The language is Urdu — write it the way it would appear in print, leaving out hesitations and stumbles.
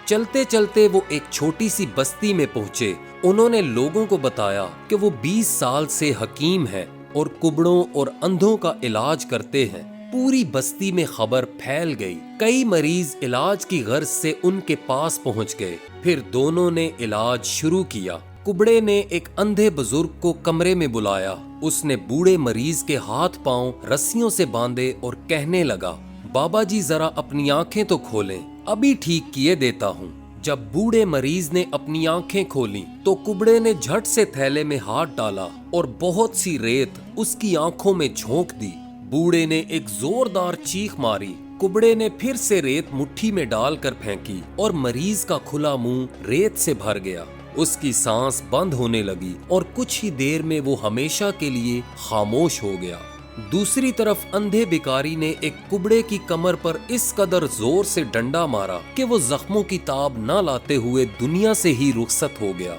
چلتے چلتے وہ ایک چھوٹی سی بستی میں پہنچے۔ انہوں نے لوگوں کو بتایا کہ وہ 20 سال سے حکیم ہیں اور کبڑوں اور اندھوں کا علاج کرتے ہیں۔ پوری بستی میں خبر پھیل گئی۔ کئی مریض علاج کی غرض سے ان کے پاس پہنچ گئے۔ پھر دونوں نے علاج شروع کیا۔ کبڑے نے ایک اندھے بزرگ کو کمرے میں بلایا۔ اس نے بوڑھے مریض کے ہاتھ پاؤں رسیوں سے باندھے اور کہنے لگا، بابا جی ذرا اپنی آنکھیں تو کھولیں، ابھی ٹھیک کیے دیتا ہوں۔ جب بوڑھے مریض نے اپنی آنکھیں کھولیں تو کبڑے نے جھٹ سے تھیلے میں ہاتھ ڈالا اور بہت سی ریت اس کی آنکھوں میں جھونک دی۔ بوڑھے نے ایک زوردار چیخ ماری۔ کبڑے نے پھر سے ریت مٹھی میں ڈال کر پھینکی اور مریض کا کھلا منہ ریت سے بھر گیا۔ اس کی سانس بند ہونے لگی اور کچھ ہی دیر میں وہ ہمیشہ کے لیے خاموش ہو گیا۔ دوسری طرف اندھے بھکاری نے ایک کبڑے کی کمر پر اس قدر زور سے ڈنڈا مارا کہ وہ زخموں کی تاب نہ لاتے ہوئے دنیا سے ہی رخصت ہو گیا۔